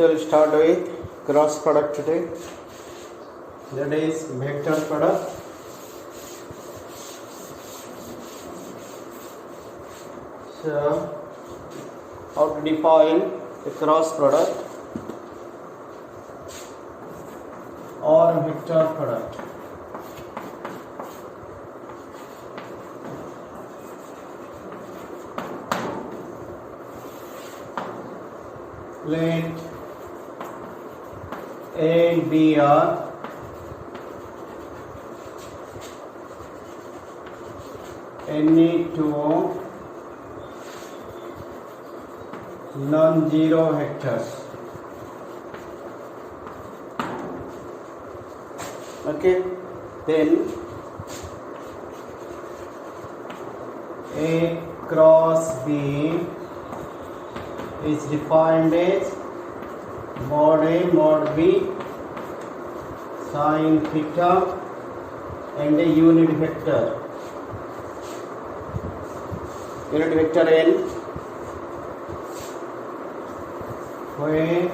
So we'll start with cross product today. That is vector product. So how to define a cross product or vector product. Let A and B are any two non-zero vectors. Okay, then A cross B is defined as mod A mod B sin theta and a unit vector n, where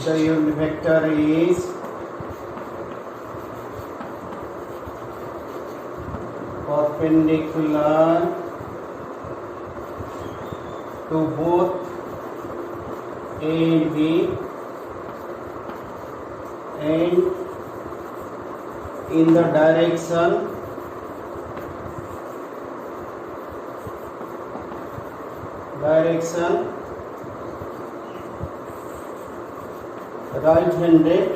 the unit vector is perpendicular to both A and B and in the direction right-handed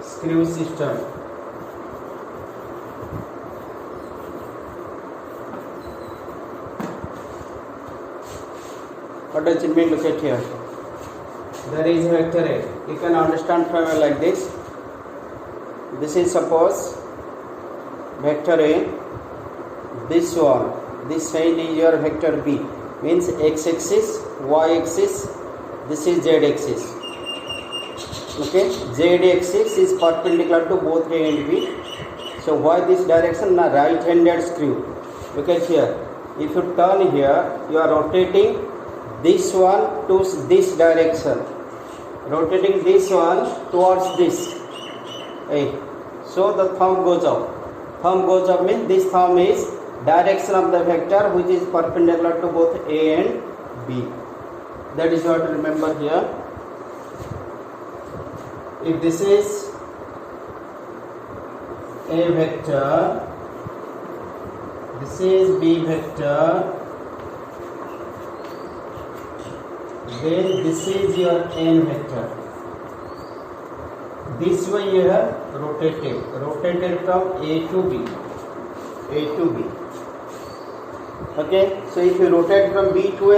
screw system. What does it mean? Look at here. There is a vector A. You can understand from it like this. This is suppose vector A. This one, this side is your vector B. Means x-axis, y-axis. This is z-axis. Okay, z-axis is perpendicular to both A and B. So why this direction? Now right-handed screw. Look at here. If you turn here, you are rotating this one to this direction, rotating this one towards this. So the thumb goes up. Thumb goes up means this thumb is direction of the vector which is perpendicular to both A and B. That is what to remember here. If this is A vector, this is B vector, then this is your n vector. This way you have rotated from A to B. Okay, so if you rotate from B to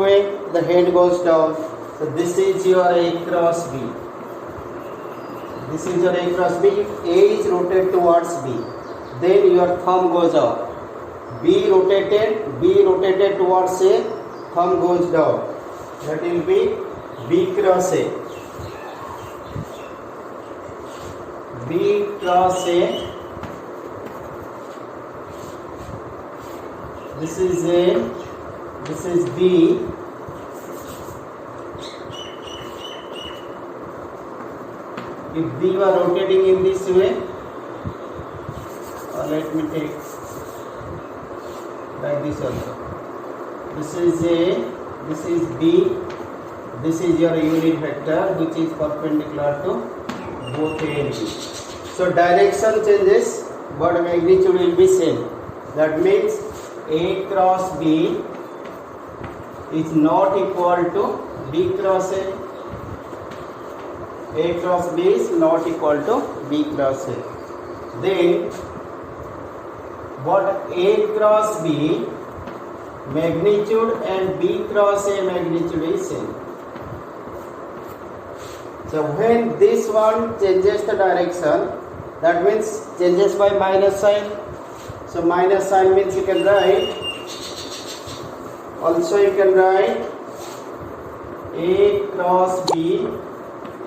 A, the head goes down. So this is your A cross B. This is your A cross B. If A is rotated towards B, then your thumb goes up. B rotated towards A, thumb goes down. That will be B cross A. B cross A. This is A. This is B. If B were rotating in this way, or let me take like this also. This is A, this is B, this is your unit vector which is perpendicular to both A and B. So direction changes but magnitude will be same. That means A cross B is not equal to B cross A. A cross B is not equal to B cross A. Then what A cross B magnitude and B cross A magnitude is same. So when this one changes the direction, that means changes by minus sign. So minus sign means you can write, also you can write A cross B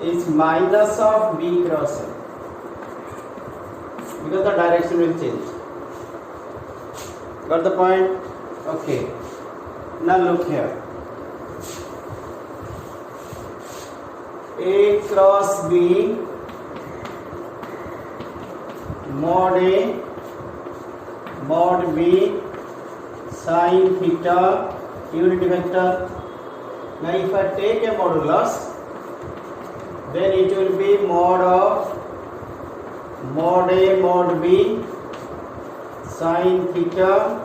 is minus of B cross A, because the direction will change. Got the point? Okay, now look here. A cross B mod A mod B sin theta unit vector. Now if I take a modulus, then it will be mod of mod A mod B sin theta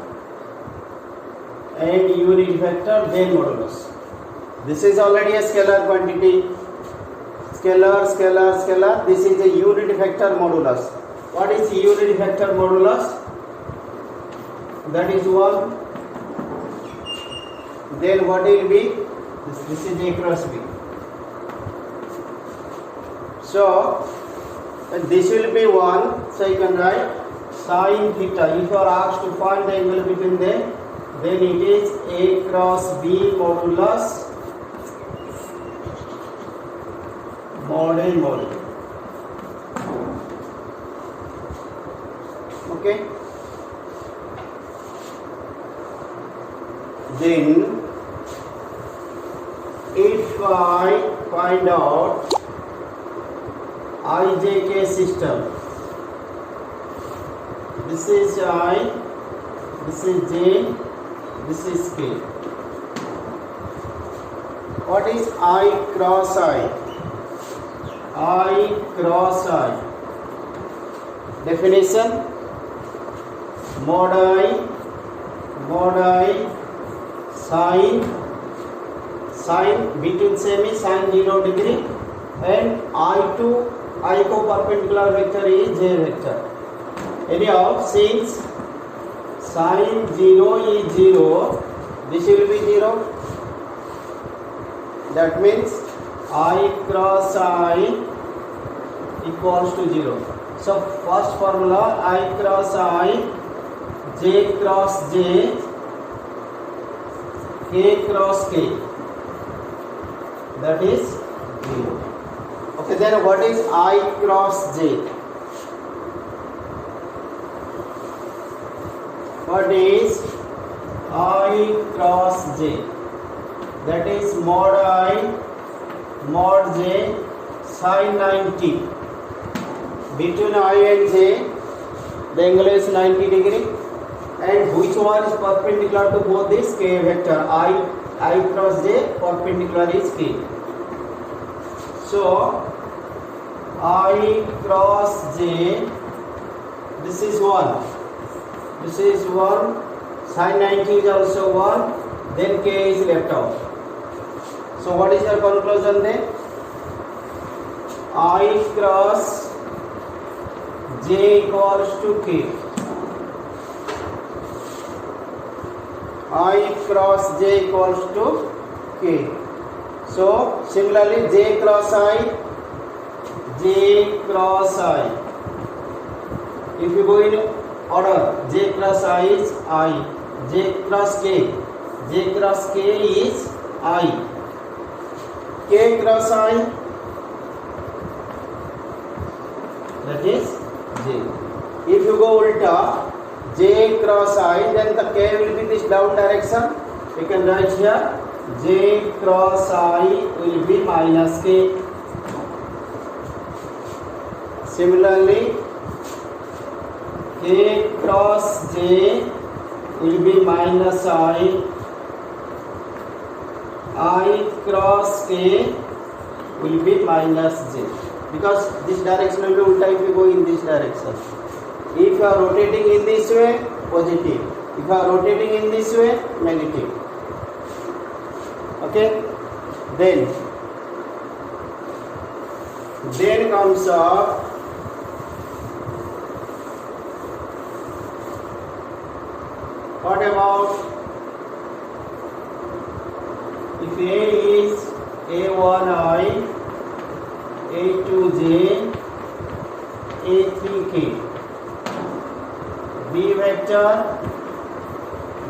and unit vector then modulus. This is already a scalar quantity. Scalar, scalar, scalar. This is a unit vector modulus. What is unit vector modulus? That is 1. Then what will be? This is A cross B. So this will be 1. So you can write sin theta. If you are asked to find the angle between them, then it is A cross B modulus mod A mod B. Okay. Then if I find out IJK system, this is I, this is J, this is K. What is I cross I? I cross I. Definition: mod I sin between same is sin 0 degree, and I को perpendicular vector is J vector. Anyhow, since sin 0 is 0, this will be 0. That means I cross I equals to 0. So first formula, I cross I, J cross J, K cross K. That is 0. Okay, then what is I cross J? What is I cross J? That is mod I mod J sin 90. Between I and J, the angle is 90 degree. And which one is perpendicular to both this K vector? I cross J perpendicular is K. So I cross J, this is 1. This is 1. Sin 90 is also 1. Then K is left out. So what is your conclusion then? I cross J equals to K. I cross J equals to K. So similarly, J cross I. If you go in order, J cross I is I. J cross K. J cross K is I. K cross I. That is J. If you go ulta, J cross I, then the K will be this down direction. You can write here, J cross I will be minus K. Similarly, K cross J will be minus I. I cross K will be minus J. Because this direction will be ulta if you go in this direction. If you are rotating in this way, positive. If you are rotating in this way, negative. Okay? Then comes up what about if A is A1I, A2J, A3K, B vector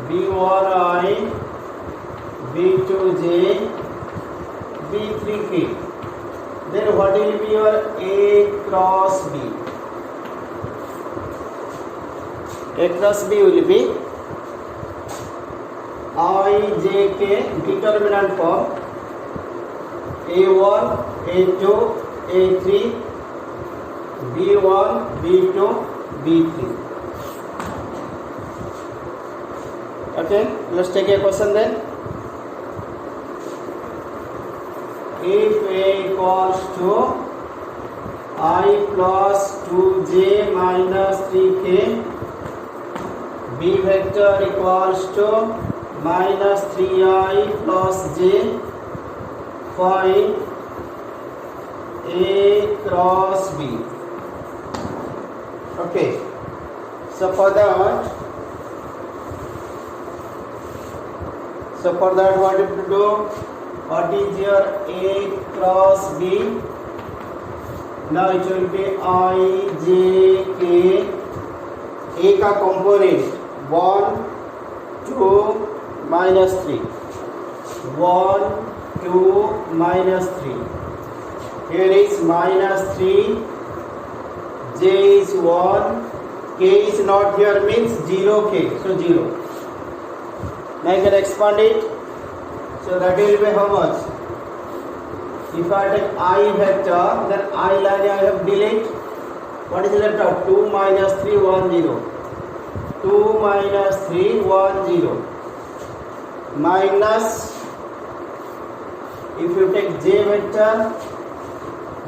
B1I, B2J, B3K. Then what will be your A cross B? A cross B will be j k determinant form a1 a2 a3 b1 b2 b3. Okay, let's take a question then. If a equals to I plus 2j minus 3k, b vector equals to minus 3i plus j, find a cross b. Okay, so for that what you have to do? What is your a cross b? Now it will be I j k. A का component 1 2 minus 3, 1 2 minus 3. Here is minus 3, j is 1, k is not here means 0k, so 0. Now I can expand it, so that will be how much? If I take I vector, then I line I have delete. What is left out? 2 minus 3, 1 0. 2 minus 3, 1 0. Minus, if you take j vector,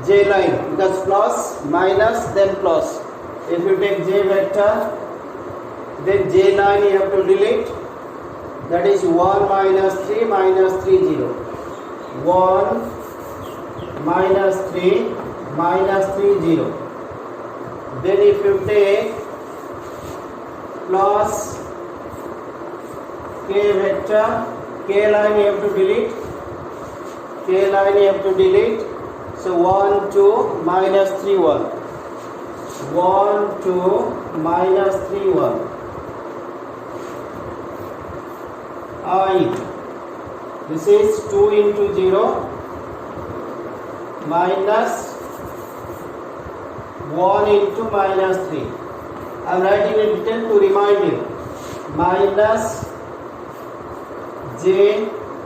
j line, because plus, minus, then plus. If you take j vector, then j line you have to delete. That is 1 minus 3 minus 3 0. 1 minus 3 minus 3 0. Then if you take plus k vector, k line you have to delete. K line you have to delete. So 1 2 minus 3 1. 1 2 minus 3 1. I, this is 2 into 0 minus 1 into minus 3. I am writing it detail to remind you. Minus j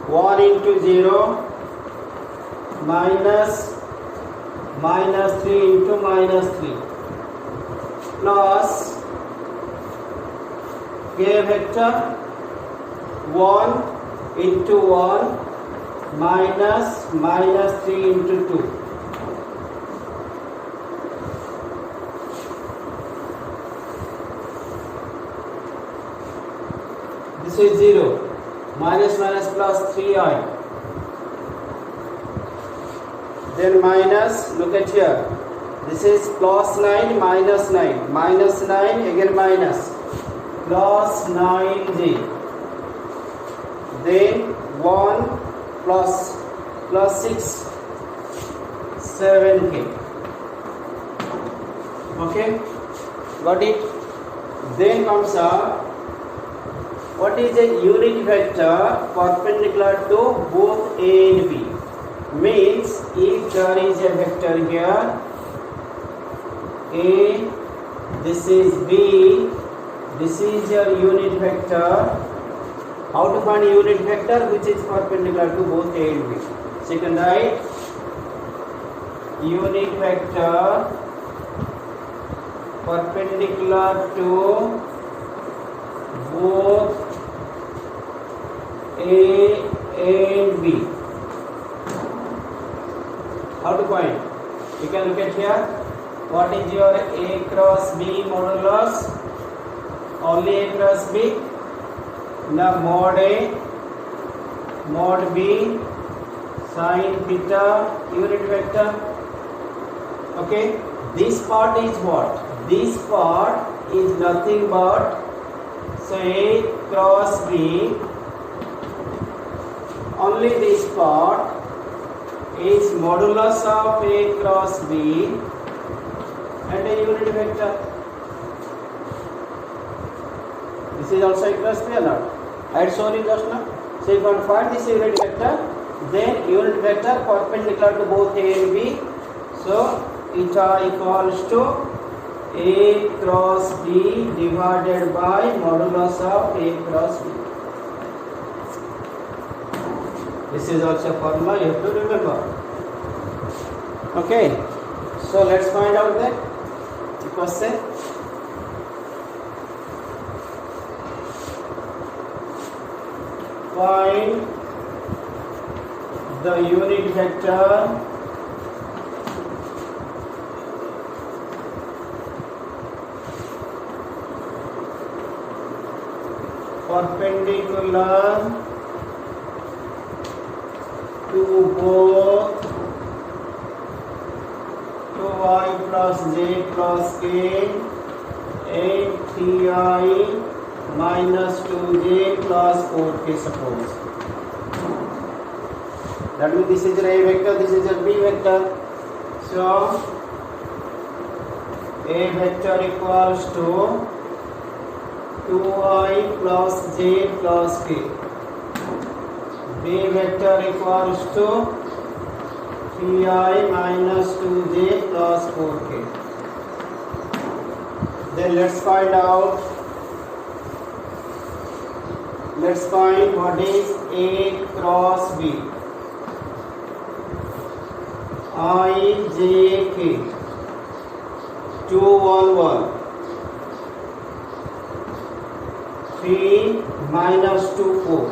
1 into 0 minus 3 into minus 3 plus k vector 1 into 1 minus 3 into 2. This is 0. Minus plus 3i. Then minus, look at here. This is plus 9 minus 9. Minus 9 again minus. Plus 9j. Then 1 plus 6 7k. Okay, got it? Then comes up, what is a unit vector perpendicular to both a and b? Means if there is a vector here a, this is b, this is your unit vector. How to find a unit vector which is perpendicular to both a and b? So you can write unit vector perpendicular to both a and b. How to find? You can look at here. What is your a cross b modulus? Only a cross b. Now mod a, mod b, sin theta, unit vector. Okay, this part is what? This part is nothing but, so a cross b, only this part is modulus of a cross b and a unit vector. This is also a cross b or not? I had shown it just now. So you can find this unit vector, then unit vector perpendicular to both a and b. So eta equals to a cross b divided by modulus of a cross b. This is also a formula you have to remember. Okay, so let's find out the question. Find the unit vector perpendicular to both to y plus j plus k and 3i minus 2j plus 4k, suppose. That means this is a vector, this is a b vector. So a vector equals to 2i plus j plus k. B vector equals to 3i minus 2j plus 4k. Then let's find out. Let's find what is A cross B. I, J, K. 2, 1, 1. 3 minus 2, 4.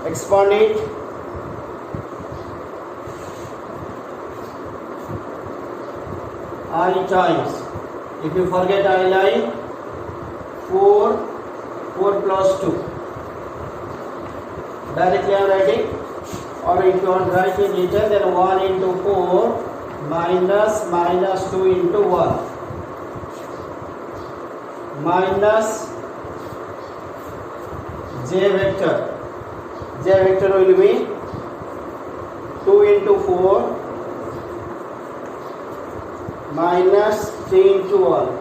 Expand it. I times. If you forget I line, 4 plus 2. Directly I am writing, or if you want to write it later, then 1 into 4 minus 2 into 1 minus j vector. J vector will be 2 into 4 minus 3 into 1.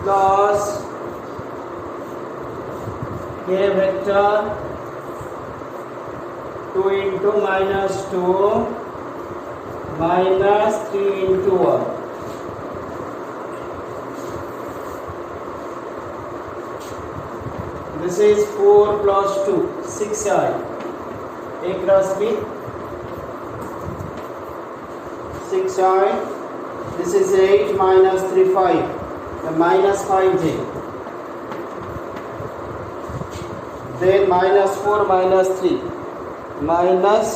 Plus k vector 2 into minus 2 minus 3 into 1. This is 4 plus 2, 6i. A cross B, 6i. This is 8 minus 3, 5. Minus 5j. Then minus 4 minus 3 minus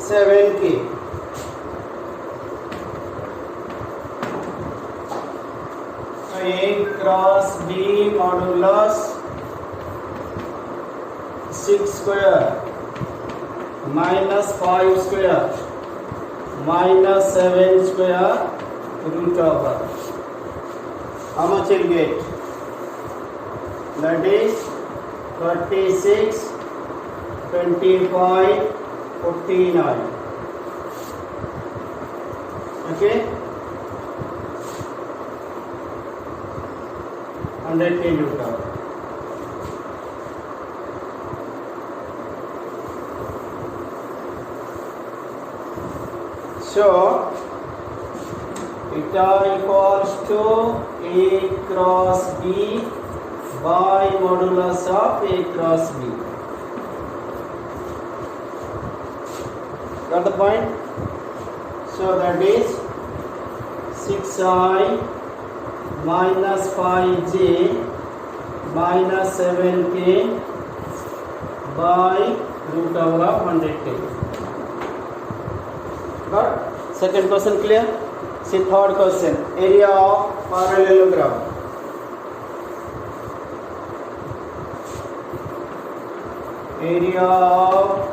7k. So A cross B modulus 6 square minus 5 square minus 7 square root over. How much you get? That is 36, 25, 49. Okay? 100k root over. So eta equals to A cross B by modulus of A cross B. Got the point? So that is 6i minus 5j minus 7k by root over of 100k. Got? Second question clear? See third question. Area of parallelogram. Area of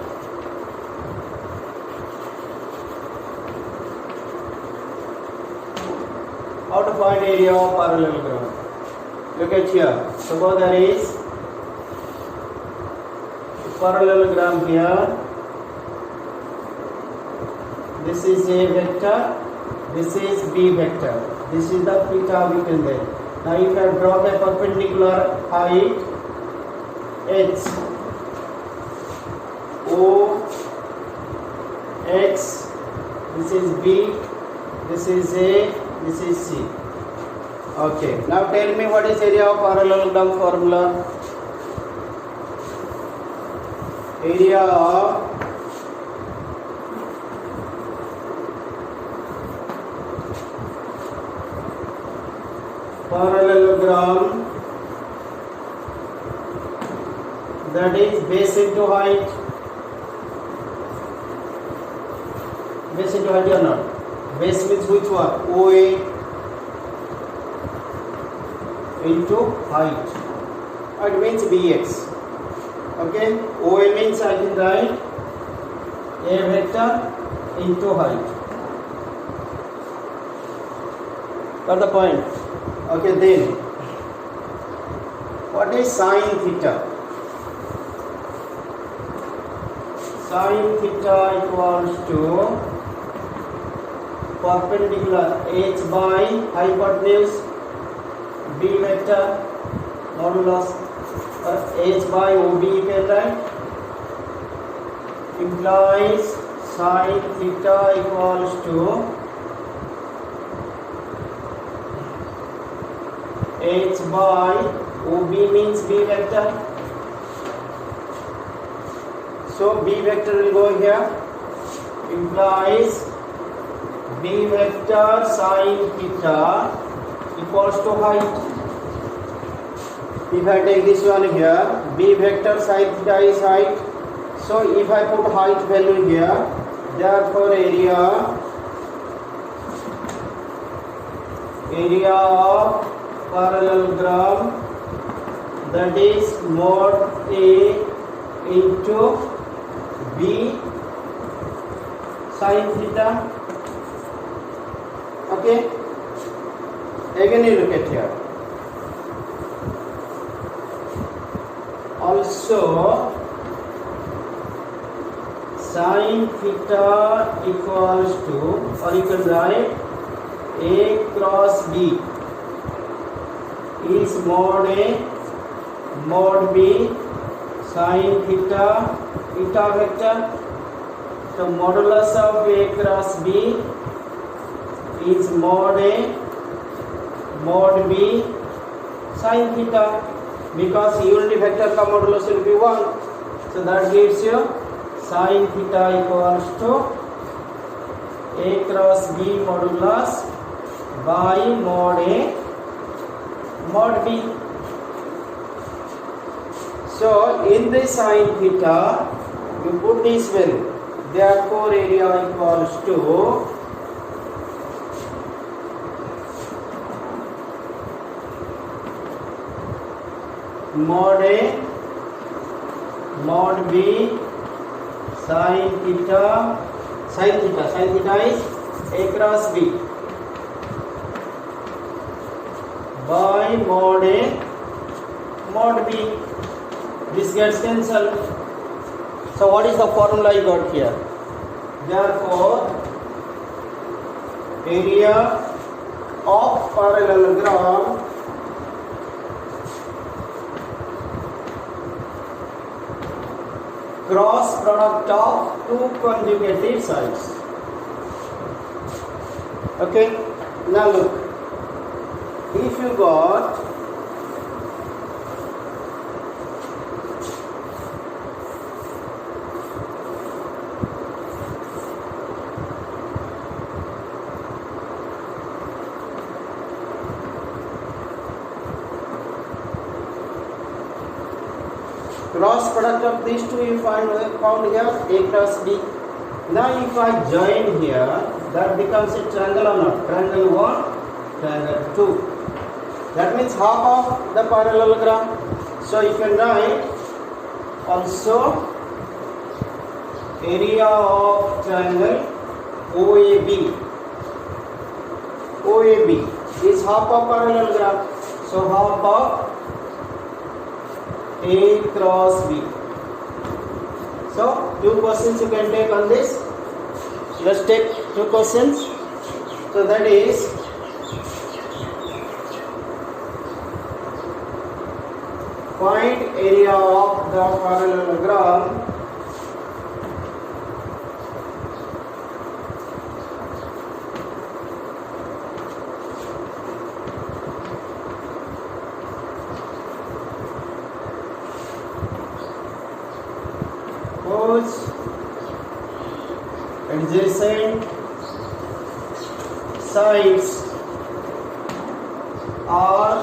how to find area of parallelogram? Look at here. Suppose there is a parallelogram here. This is A vector. This is B vector. This is the theta between them. Now if I draw a perpendicular height H, O, X, this is B, This is A, this is C. Okay, now tell me what is area of parallelogram formula? Area of parallelogram, that is base into height. Base into height or not? Base means which one? OA into height. It means BX. Okay, OA means I can write A vector into height. Got the point? Okay, then what is sine theta? Sine theta equals to perpendicular h by hypotenuse b vector modulus h by OB you can write, implies sine theta equals to h by OB means b vector. So b vector will go here, implies b vector sine theta equals to height. If I take this one here, b vector sine theta is height. So if I put height value here, therefore area of parallelogram, that is mod A into b sine theta. Okay, again you look at here. Also sine theta equals to, or you can write A cross B is mod A mod B sine theta eta vector. So modulus of A cross B is mod A mod B sine theta, because unity vector ka modulus will be 1. So that gives you sine theta equals to A cross B modulus by mod A mod B. So in this sine theta you put this value, therefore area equals to mod A mod B sine theta is A cross B by mod A mod B. This gets cancelled. So what is the formula you got here? Therefore area of parallelogram cross product of two conjugative sides. Okay, now look, if you got cross product of these two, you found here A cross B. Now if I join here, that becomes a triangle or not? Triangle 1, triangle 2. That means half of the parallelogram. So you can write also area of triangle OAB. OAB is half of parallelogram. So half of A cross B. So two questions you can take on this. Let's take two questions. So that is find area of the parallelogram adjacent sides are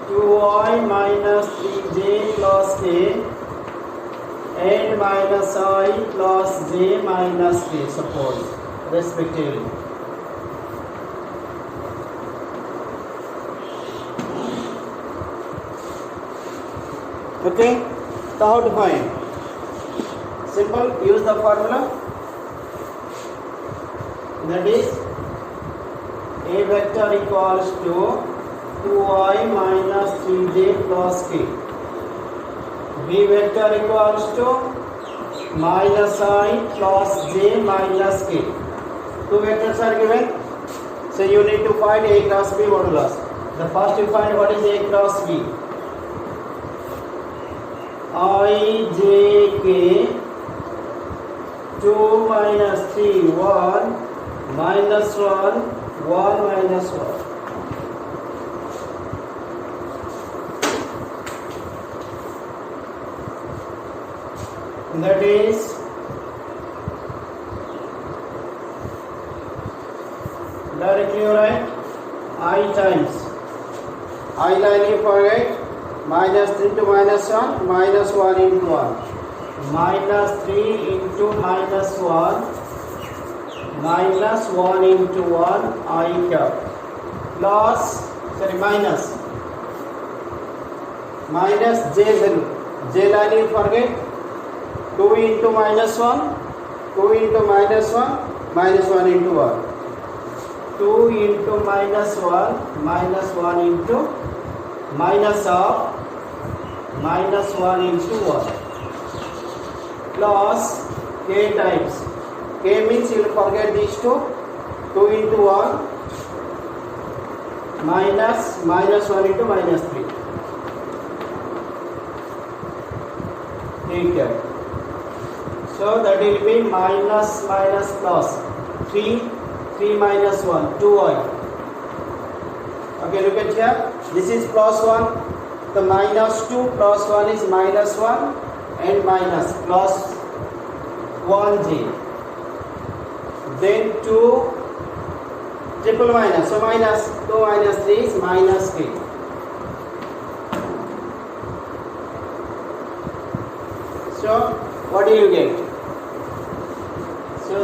2i minus 3j plus k and minus I plus j minus k, suppose, respectively. Okay, so how to find? Simple, use the formula, that is a vector equals to 2i minus 3j plus k, b vector equals to minus I plus j minus k. Two vectors are given, so you need to find a cross b modulus. The first you find what is a cross b. I j k 2 minus 3 1 minus 1 1 minus 1. That is directly write I times I line you forget minus 3 into minus 1 minus 1 into 1 minus 3 into minus 1 minus 1 into 1 I cap plus minus j value, j line you forget 2 into minus 1 2 into minus 1 minus 1 into 1 2 into minus 1 minus 1 into minus of minus 1 into 1 plus k times k means you will forget these two 2 into 1 minus 1 into minus 3. Take care. So that will be minus plus 3 minus 1 2i. Okay, look at here, this is plus 1, the minus 2 plus 1 is minus 1 and minus plus 1j, then 2 triple minus, so minus 2 minus 3 is minus k. So what do you get? So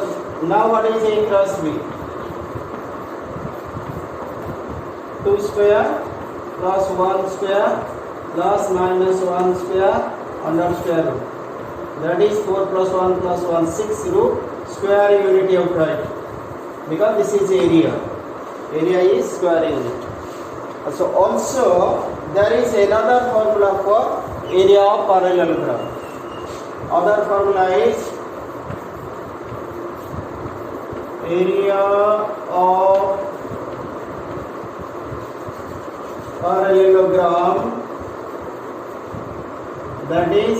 now what is a cross b? 2 square plus 1 square plus minus 1 square under square root. That is 4 plus 1 plus 1 6 root square unit of right, because this is area. Area is square unit. So also there is another formula for area of parallelogram. Other formula is area of parallelogram, that is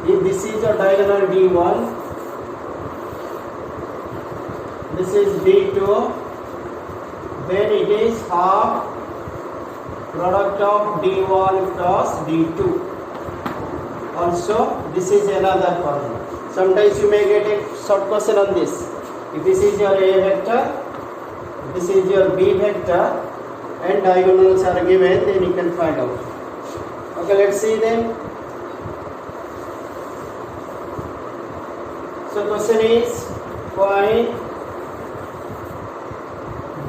if this is a diagonal d1, this is d2, then it is half product of d1 plus d2. Also this is another formula. Sometimes you may get a short question on this. If this is your a vector, this is your b vector, and diagonals are given, then you can find out. Okay, let's see then. So question is, find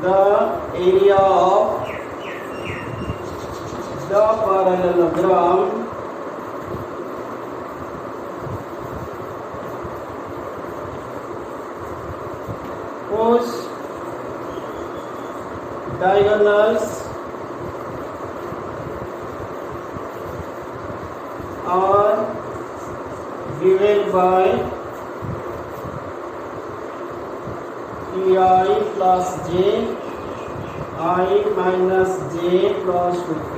the area of the parallelogram whose diagonals are given by Ti plus j, I minus j plus 2k,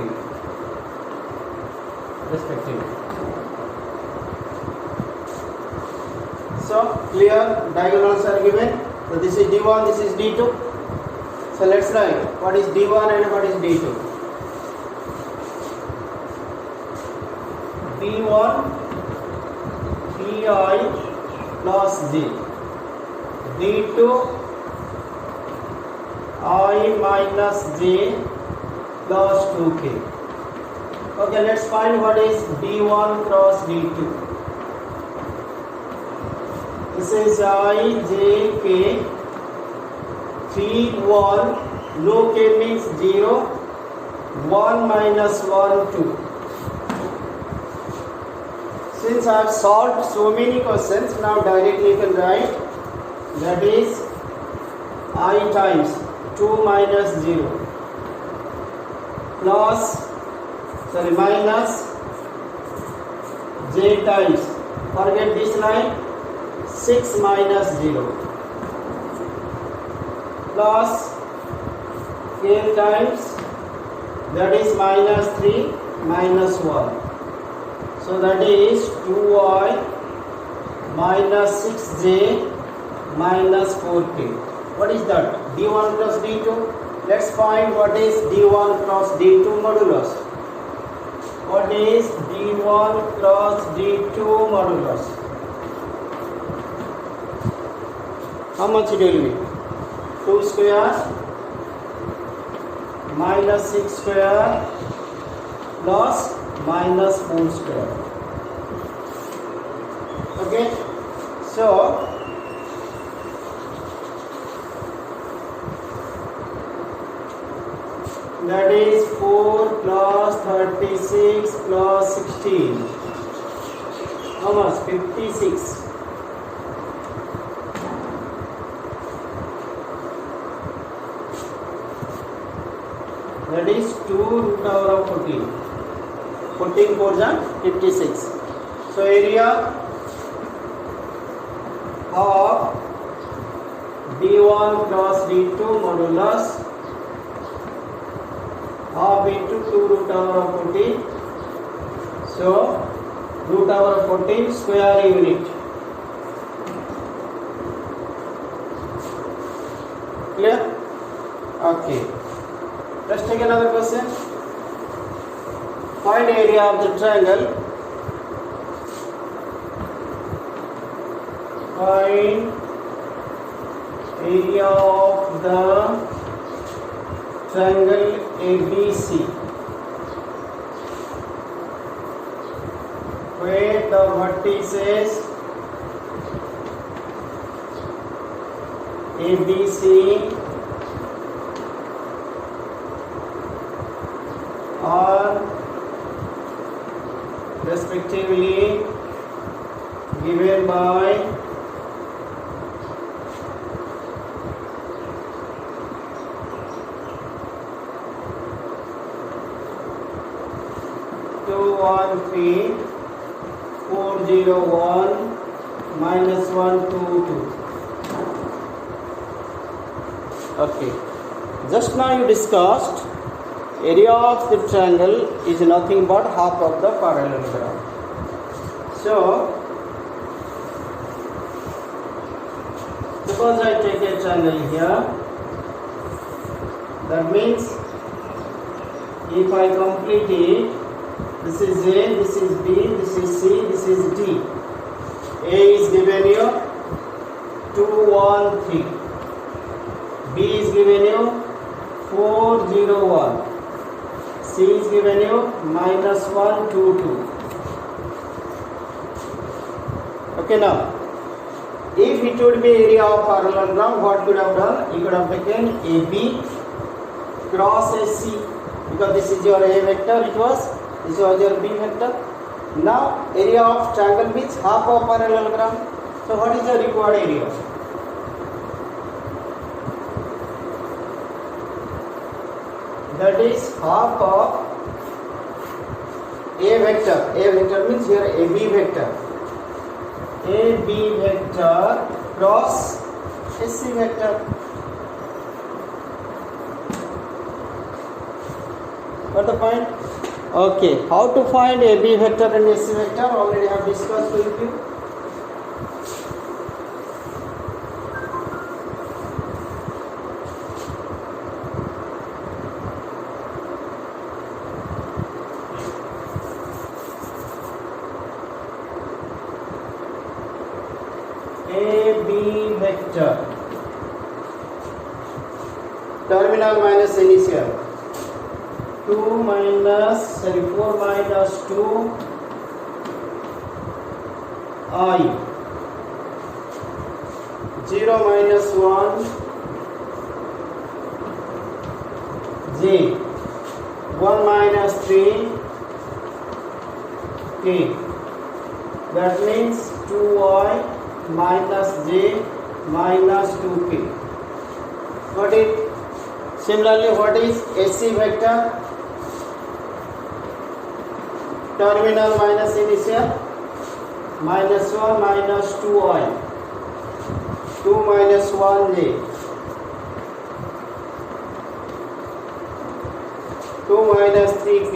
respectively. So clear, diagonals are given. So this is d1, this is d2. So let's write what is d1 and what is d2. d1 pi plus j d2 I minus j plus 2k. Okay, let's find what is d1 cross d2. This is I j k 3 1, no k means 0, 1 minus 1 2. Since I have solved so many questions, now directly you can write that is I times 2 minus 0 plus minus j times, forget this line, 6 minus 0 plus k times, that is minus 3 minus 1. So that is 2i minus 6j minus 4k. What is that? d1 plus d2. Let's find what is d1 cross d2 modulus. What is d1 cross d2 modulus? How much it will be? 2 square minus 6 square plus minus 4 square. Okay, so that is 4 plus 36 plus 16. How much? 56. That is 2 root over of 14. 14 4 are 56. So area of d1 cross d2 modulus half into 2 root over of 14. So root over of 14 square unit. Clear? Okay. Let's take another question. Find area of the triangle. Find area of the triangle ABC, where the vertices ABC are respectively given by two 1 3 4 0 1 minus 1 2 2. Okay, just now you discussed area of the triangle is nothing but half of the parallelogram. So suppose I take a triangle here, that means if I complete it, this is A, this is B, this is C, this is D. A is given you 2 1 3, B is given you 4 0 1, C is given you minus 1 2 2. Okay, now if it would be area of parallelogram, what could have done? You could have taken AB cross AC, because this is your A vector, this was your B vector. Now area of triangle means half of parallelogram. So what is the required area? That is half of A vector. A vector means here AB vector. AB vector cross AC vector. Got the point? Okay, how to find AB vector and AC vector? Already have discussed with you. vector. Terminal minus initial. 4 minus 2 I. 0 minus 1 J. 1 minus 3 K. That means 2I minus J minus 2K. Got it? Similarly, what is AC vector? Terminal minus initial. Minus 1 minus 2I. 2 minus 1J. 2 minus 3K.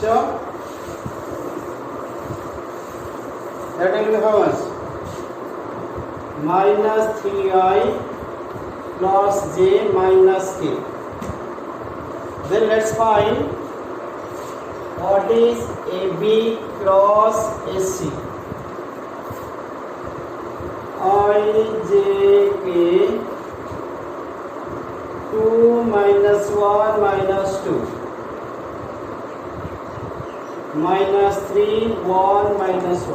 So, that will be how much? Minus 3I plus J minus K. Then let's find what is AB cross AC. IJK 2 minus 1 minus 2 minus 3 1 minus 1.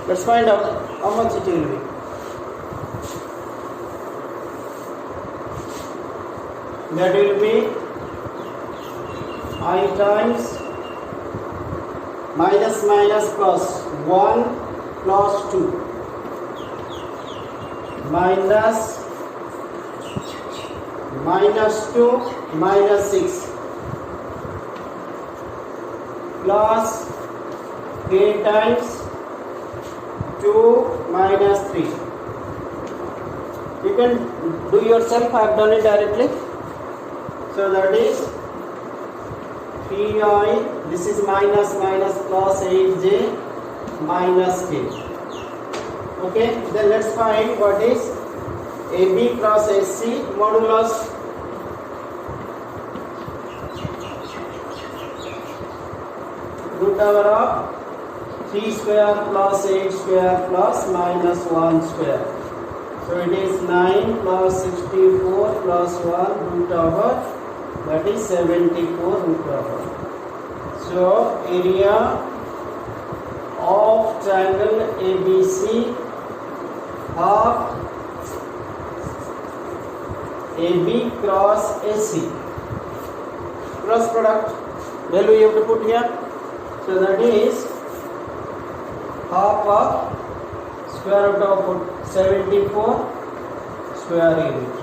Let's find out how much it will be. That will be I times minus minus plus 1 plus 2 minus minus 2 minus 6 plus K times 2 minus 3. You can do yourself. I have done it directly. So that is 3I. This is minus minus plus 8J minus K. Okay. Then let's find what is AB cross AC modulus. Root over of 3 square plus 8 square plus minus 1 square. So it is 9 plus 64 plus 1 root over, that is 74 root over. So area of triangle ABC of AB cross AC. Cross product value you have to put here. So that is half of square root of 74 square unit.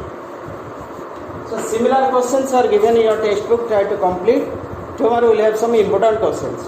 So similar questions are given in your textbook. Try to complete. Tomorrow we will have some important questions.